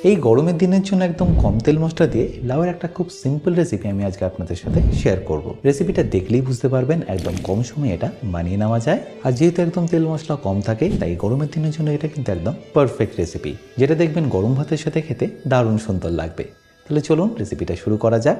এই গরমের দিনের জন্য একদম কম তেল মশলা দিয়ে লাউয়ের একটা খুব সিম্পল রেসিপি আমি আজকে আপনাদের সাথে শেয়ার করব। রেসিপিটা দেখলেই বুঝতে পারবেন একদম কম সময়ে এটা বানিয়ে নেওয়া যায়। আর যেহেতু একদম তেল মশলা কম থাকে তাই গরমের দিনের জন্য এটা কিন্তু একদম পারফেক্ট রেসিপি, যেটা দেখবেন গরম ভাতের সাথে খেতে দারুণ সুন্দর লাগবে। তাহলে চলুন রেসিপিটা শুরু করা যাক।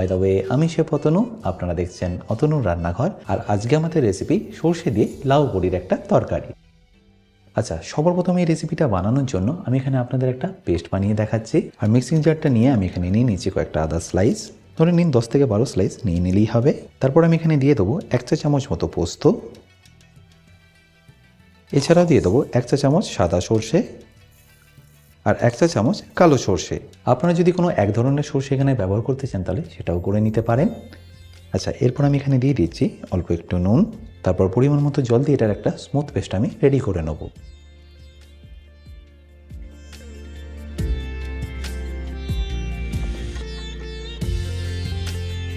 বাই দ্য ওয়ে, আমি শেফ অতনু, আপনারা দেখছেন অতনুর রান্নাঘর। আর আজকে আমাদের রেসিপি সর্ষে দিয়ে লাউ বড়ির একটা তরকারি। আচ্ছা, সবার প্রথমে এই রেসিপিটা বানানোর জন্য আমি এখানে আপনাদের একটা পেস্ট বানিয়ে দেখাচ্ছি। আর মিক্সিং জারটা নিয়ে আমি এখানে নিয়ে নিচ্ছি কয়েকটা আদা স্লাইস, ধরে নিন 10 থেকে 12 স্লাইস নিয়ে নিলেই হবে। তারপর আমি এখানে দিয়ে দেবো 1 চা চামচ মতো পোস্ত, এছাড়াও দিয়ে দেবো 1 চা চামচ সাদা সর্ষে আর 1 চা চামচ কালো সর্ষে। আপনারা যদি কোনো এক ধরনের সর্ষে এখানে ব্যবহার করতে চান তাহলে সেটাও করে নিতে পারেন। আচ্ছা, এরপর আমি এখানে দিয়ে দিচ্ছি অল্প একটু নুন, তারপর পরিমাণ মতো জল দিয়ে এটার একটা স্মুথ পেস্ট আমি রেডি করে নেব।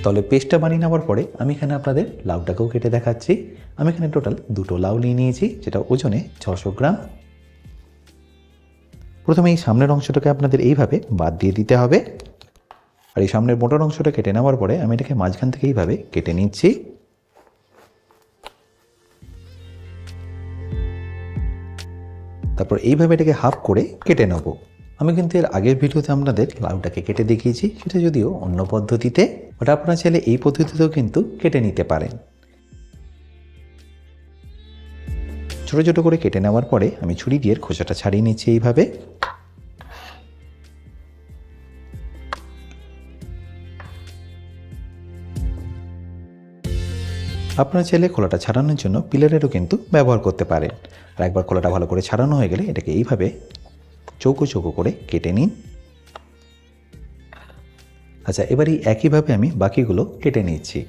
তাহলে পেস্টটা বানিয়ে নেওয়ার পরে আমি এখানে আপনাদের লাউটাকেও কেটে দেখাচ্ছি। আমি এখানে টোটাল 2টো লাউ নিয়ে নিয়েছি, যেটা ওজনে 600 গ্রাম। প্রথমে এই সামনের অংশটাকে আপনাদের এইভাবে বাদ দিয়ে দিতে হবে। আর এই সামনের মোটার অংশটা কেটে নেওয়ার পরে আমি এটাকে মাঝখান থেকে এইভাবে কেটে নিচ্ছি। তারপর এইভাবে এটাকে হাফ করে কেটে নেব। আমি কিন্তু এর আগের ভিডিওতে আপনাদের লাউটাকে কেটে দেখিয়েছি, সেটা যদিও অন্য পদ্ধতিতে। ওটা আপনারা চাইলে এই পদ্ধতিতেও কিন্তু কেটে নিতে পারেন। ছোট ছোট করে কেটে নেওয়ার পরে আমি ছুরি দিয়ে খোসাটা ছাড়িয়ে নিচ্ছি এইভাবে। আপনারা চাইলে খোলাটা ছাড়ানোর জন্য পিলারেরও কিন্তু ব্যবহার করতে পারেন। আর একবার খোলাটা ভালো করে ছাড়ানো হয়ে গেলে এটাকে এইভাবে চৌকো চৌকো করে কেটে নিন। আচ্ছা, এবারই একইভাবে আমি বাকিগুলো কেটে নিচ্ছি।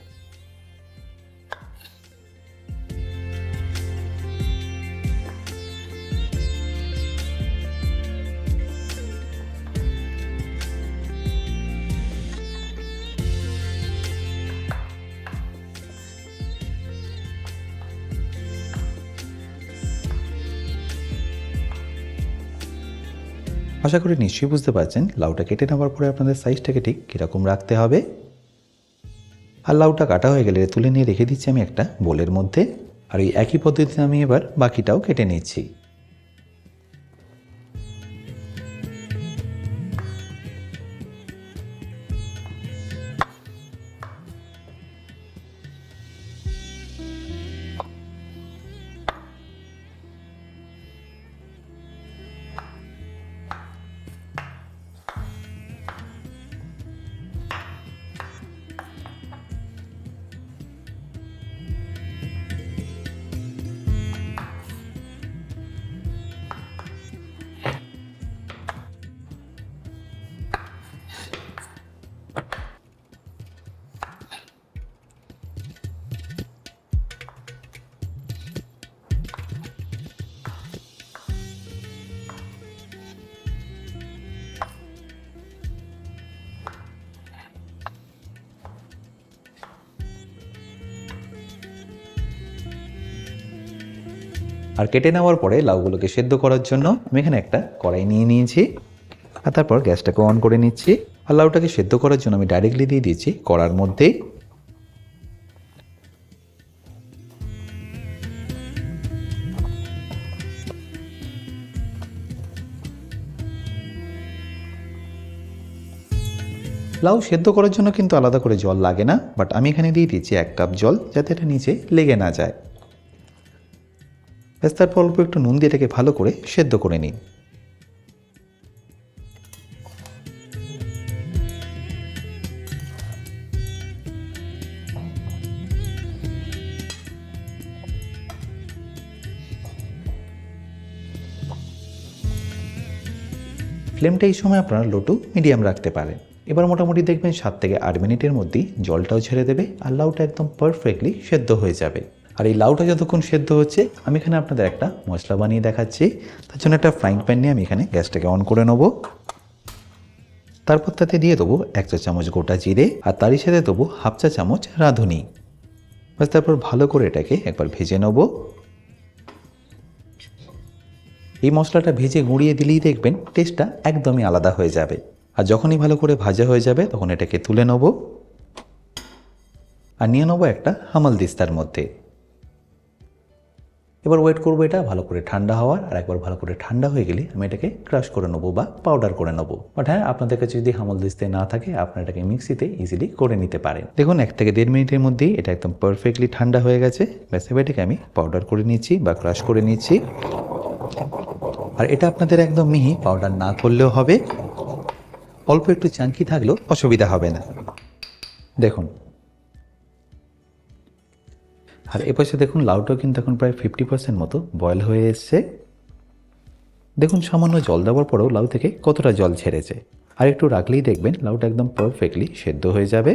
আশা করি নিশ্চয়ই বুঝতে পারছেন লাউটা কেটে নেওয়ার পরে আপনাদের সাইজটাকে ঠিক কীরকম রাখতে হবে। আর লাউটা কাটা হয়ে গেলে তুলে নিয়ে রেখে দিচ্ছি আমি একটা বোলের মধ্যে। আর এই একই পদ্ধতিতে আমি এবার বাকিটাও কেটে নিচ্ছি। আর কেটে নেওয়ার পরে লাউগুলোকে সেদ্ধ করার জন্য আমি এখানে একটা কড়াই নিয়ে নিয়েছি। আর তারপর গ্যাসটাকে অন করে নিচ্ছি। আর লাউটাকে সেদ্ধ করার জন্য আমি ডাইরেক্টলি দিয়ে দিচ্ছি কড়ার মধ্যেই। লাউ সেদ্ধ করার জন্য কিন্তু আলাদা করে জল লাগে না, বাট আমি এখানে দিয়ে দিচ্ছি 1 কাপ জল, যাতে এটা নিচে লেগে না যায়। ব্যাস, তারপর অল্প একটু নুন দিয়ে এটাকে ভালো করে সেদ্ধ করে নিন। ফ্লেমটা এই সময় আপনারা লো টু মিডিয়াম রাখতে পারেন। এবার মোটামুটি দেখবেন 7 থেকে 8 মিনিটের মধ্যেই জলটাও ছেড়ে দেবে আর লাউটা একদম পারফেক্টলি সেদ্ধ হয়ে যাবে। আর এই লাউটা যতক্ষণ সেদ্ধ হচ্ছে আমি এখানে আপনাদের একটা মশলা বানিয়ে দেখাচ্ছি। তার জন্য একটা ফ্রাইং প্যান নিয়ে আমি এখানে গ্যাসটাকে অন করে নেবো। তারপর তাতে দিয়ে দেবো 1 চা চামচ গোটা জিরে আর তারই সাথে দেবো 1/2 চা চামচ রাঁধুনি। বাস তারপর ভালো করে এটাকে একবার ভেজে নেব। এই মশলাটা ভেজে গুঁড়িয়ে দিলেই দেখবেন টেস্টটা একদমই আলাদা হয়ে যাবে। আর যখনই ভালো করে ভাজা হয়ে যাবে তখন এটাকে তুলে নেব আর নিয়ে নেবো একটা হামালদিস্তার মধ্যে। এবার ওয়েট করবো এটা ভালো করে ঠান্ডা হওয়ার, আর একবার ভালো করে ঠান্ডা হয়ে গেলে আমি এটাকে ক্রাশ করে নেবো বা পাউডার করে নেবো। বাট হ্যাঁ, আপনাদের কাছে যদি হামালদিস্তায় না থাকে আপনারা এটাকে মিক্সিতে ইজিলি করে নিতে পারেন। দেখুন 1 থেকে 1.5 মিনিটের মধ্যেই এটা একদম পারফেক্টলি ঠান্ডা হয়ে গেছে। ব্যাস এবার এটাকে আমি পাউডার করে নিচ্ছি বা ক্রাশ করে নিচ্ছি। আর এটা আপনাদের একদম মিহি পাউডার না করলেও হবে, অল্প একটু চাঙ্কি থাকলেও অসুবিধা হবে না। দেখুন, আর এপাশে দেখুন লাউটাও কিন্তু এখন প্রায় 50% মতো বয়েল হয়ে এসছে। দেখুন সামান্য জল দেওয়ার পরেও লাউ থেকে কতটা জল ছেড়েছে। আর একটু রাখলেই দেখবেন লাউটা একদম পারফেক্টলি সেদ্ধ হয়ে যাবে।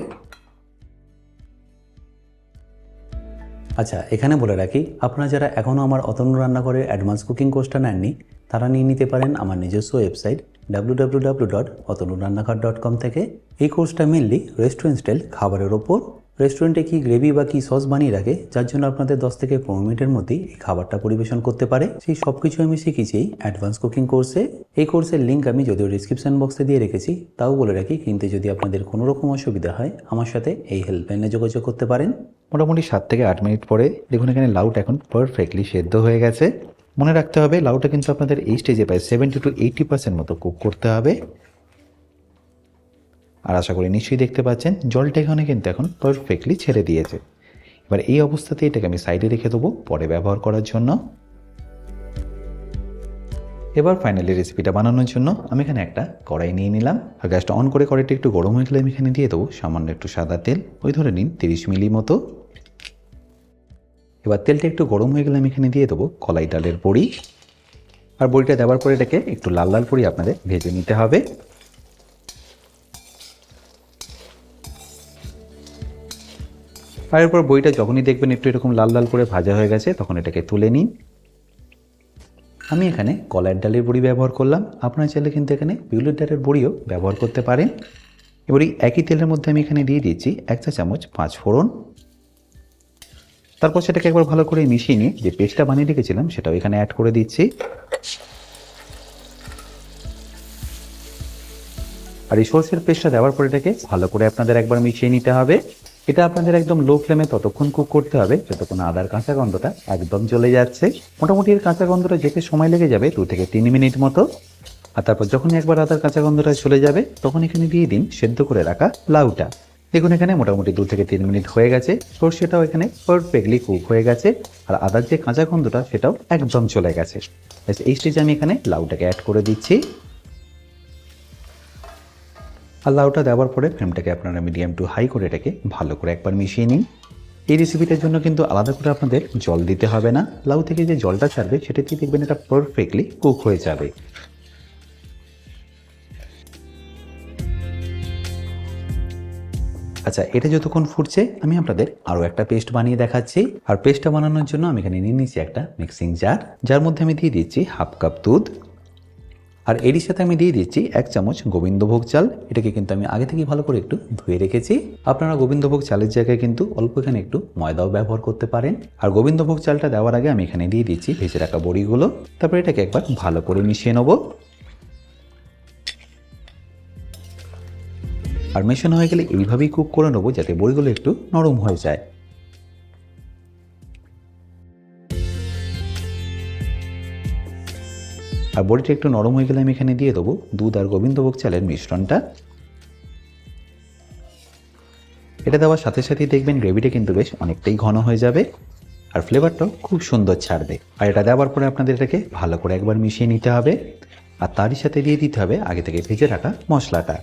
আচ্ছা, এখানে বলে রাখি, আপনারা যারা এখনও আমার অতনু রান্নাঘরের অ্যাডভান্স কুকিং কোর্সটা নেননি তারা নিয়ে নিতে পারেন আমার নিজস্ব ওয়েবসাইট www.otonurannakghar.com থেকে। এই কোর্সটা মেনলি রেস্টুরেন্ট স্টাইল খাবারের ওপর। রেস্টুরেন্টে কি গ্রেভি বা কি সস বানিয়ে রাখে যার জন্য আপনাদের 10 থেকে 15 মিনিটের মধ্যেই এই খাবারটা পরিবেশন করতে পারে, সেই সব কিছু আমি শিখেছি এই অ্যাডভান্স কুকিং কোর্সে। এই কোর্সের লিঙ্ক আমি যদিও ডিসক্রিপশন বক্সে দিয়ে রেখেছি, তাও বলে রাখি কিন্তু যদি আপনাদের কোনো রকম অসুবিধা হয় আমার সাথে এই হেল্পলাইনে যোগাযোগ করতে পারেন। মোটামুটি 7 থেকে 8 মিনিট পরে দেখুন এখানে লাউটা এখন পারফেক্টলি সেদ্ধ হয়ে গেছে। মনে রাখতে হবে লাউটা কিন্তু আপনাদের এই স্টেজে প্রায় 70 to 80% মতো কুক করতে হবে। আর আশা করি নিশ্চয়ই দেখতে পাচ্ছেন জলটা এখানে কিন্তু এখন পারফেক্টলি ছেড়ে দিয়েছে। এবার এই অবস্থাতে এটাকে আমি সাইডে রেখে দেবো পরে ব্যবহার করার জন্য। এবার ফাইনালি রেসিপিটা বানানোর জন্য আমি এখানে একটা কড়াই নিয়ে নিলাম আর গ্যাসটা অন করে কড়াইটা একটু গরম হয়ে গেলে আমি এখানে দিয়ে দেবো সামান্য একটু সাদা তেল, ওই ধরে নিন 30 মিলি মতো। এবার তেলটা একটু গরম হয়ে গেলে আমি এখানে দিয়ে দেবো কলাই ডালের বড়ি। আর বড়িটা দেওয়ার পরে এটাকে একটু লাল লাল করে আপনাদের ভেজে নিতে হবে। আর এরপর বড়িটা যখনই দেখবেন একটু এরকম লাল লাল করে ভাজা হয়ে গেছে তখন এটাকে তুলে নিন। আমি এখানে কলাইয়ের ডালের বড়ি ব্যবহার করলাম, আপনারা চাইলে কিন্তু এখানে বিউলির ডালের বড়িও ব্যবহার করতে পারেন। এবার এই একই তেলের মধ্যে আমি এখানে দিয়ে দিচ্ছি 1 চা চামচ 5 ফোড়ন। তারপর সেটাকে একবার ভালো করে মিশিয়ে নিয়ে যে পেস্টটা বানিয়ে রেখেছিলাম সেটাও এখানে অ্যাড করে দিচ্ছি। আর এই সরষের পেস্টটা দেওয়ার পর এটাকে ভালো করে আপনাদের একবার মিশিয়ে নিতে হবে। এটা আপনাদের একদম লো ফ্লেমে ততক্ষণ কুক করতে হবে যতক্ষণ আদার কাঁচা গন্ধটা একদম চলে যাচ্ছে। মোটামুটি এর কাঁচা গন্ধটা যেতে সময় লেগে যাবে 2 থেকে 3 মিনিট মতো। আর তারপর যখন একবার আদার কাঁচা গন্ধটা চলে যাবে তখন এখানে দিয়ে দিন সেদ্ধ করে রাখা লাউটা। দেখুন এখানে মোটামুটি 2 থেকে 3 মিনিট হয়ে গেছে, সরষেটাও এখানে পারফেক্টলি কুক হয়ে গেছে আর আদার যে কাঁচা গন্ধটা সেটাও একদম চলে গেছে। এই স্টেজে আমি এখানে লাউটাকে অ্যাড করে দিচ্ছি। আর লাউটা দেওয়ার পরে ফ্লেমটাকে আপনারা মিডিয়াম টু হাই করে এটাকে ভালো করে একবার মিশিয়ে নিন। এই রেসিপিটার জন্য কিন্তু আলাদা করে আপনাদের জল দিতে হবে না, লাউ থেকে যে জলটা ছাড়বে সেটাতে দেখবেন এটা পারফেক্টলি কুক হয়ে যাবে। আচ্ছা, এটা যতক্ষণ ফুটছে আমি আপনাদের আরও একটা পেস্ট বানিয়ে দেখাচ্ছি। আর পেস্টটা বানানোর জন্য আমি এখানে নিয়ে নিচ্ছি একটা মিক্সিং জার, যার মধ্যে আমি দিয়ে দিচ্ছি 1/2 কাপ দুধ। আর এরই সাথে আমি দিয়ে দিচ্ছি 1 চামচ গোবিন্দভোগ চাল। এটাকে কিন্তু আমি আগে থেকে ভালো করে একটু ধুয়ে রেখেছি। আপনারা গোবিন্দভোগ চালের জায়গায় কিন্তু অল্প এখানে একটু ময়দাও ব্যবহার করতে পারেন। আর গোবিন্দভোগ চালটা দেওয়ার আগে আমি এখানে দিয়ে দিচ্ছি ভেজে রাখা বড়িগুলো। তারপর এটাকে একবার ভালো করে মিশিয়ে নেব। আর মেশানো হয়ে গেলে এইভাবেই কুক করে নেবো যাতে বড়িগুলো একটু নরম হয়ে যায়। আর বড়িটা একটু নরম হয়ে গেলে আমি এখানে দিয়ে দেবো দুধ আর গোবিন্দভোগ চালের মিশ্রণটা। এটা দেওয়ার সাথে সাথেই দেখবেন গ্রেভিটা কিন্তু বেশ অনেকটাই ঘন হয়ে যাবে আর ফ্লেভারটাও খুব সুন্দর ছাড়বে। আর এটা দেওয়ার পরে আপনাদের এটাকে ভালো করে একবার মিশিয়ে নিতে হবে আর তারই সাথে দিয়ে দিতে হবে আগে থেকে ভেজে রাখা মশলাটা।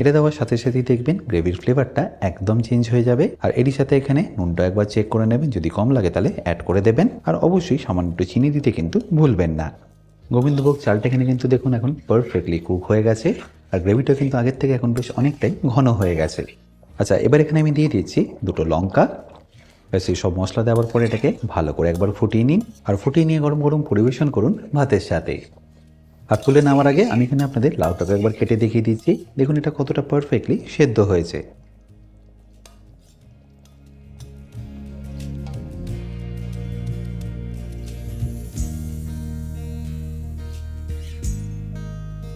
এটা দেওয়ার সাথে সাথেই দেখবেন গ্রেভির ফ্লেভারটা একদম চেঞ্জ হয়ে যাবে। আর এরই সাথে এখানে নুনটা একবার চেক করে নেবেন, যদি কম লাগে তাহলে অ্যাড করে দেবেন। আর অবশ্যই সামান্য একটু চিনি দিতে কিন্তু ভুলবেন না। গোবিন্দভোগ চালটা এখানে কিন্তু দেখুন এখন পারফেক্টলি কুক হয়ে গেছে, আর গ্রেভিটা কিন্তু আগের থেকে এখন বেশ অনেকটাই ঘন হয়ে গেছে। আচ্ছা, এবার এখানে আমি দিয়ে দিচ্ছি দুটো লঙ্কা। ব্যাস এই সব মশলা দেওয়ার পরে এটাকে ভালো করে একবার ফুটিয়ে নিন, আর ফুটিয়ে নিয়ে গরম গরম পরিবেশন করুন ভাতের সাথে। আর তুলে নেওয়ার আগে আমি এখানে আপনাদের লাউটাকে একবার কেটে দেখিয়ে দিচ্ছি, দেখুন এটা কতটা পারফেক্টলি সেদ্ধ হয়েছে।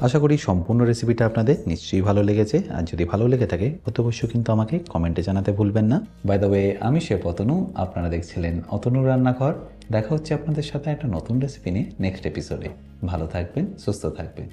আশা করি সম্পূর্ণ রেসিপিটা আপনাদের নিশ্চয়ই ভালো লেগেছে, আর যদি ভালো লেগে থাকে অত অবশ্যই কিন্তু আমাকে কমেন্টে জানাতে ভুলবেন না। বাই দ্য ওয়ে, আমি শেফ অতনু, আপনারা দেখছিলেন অতনুর রান্নাঘর। দেখা হচ্ছে আপনাদের সাথে একটা নতুন রেসিপি নিয়ে নেক্সট এপিসোডে। ভালো থাকবেন, সুস্থ থাকবেন।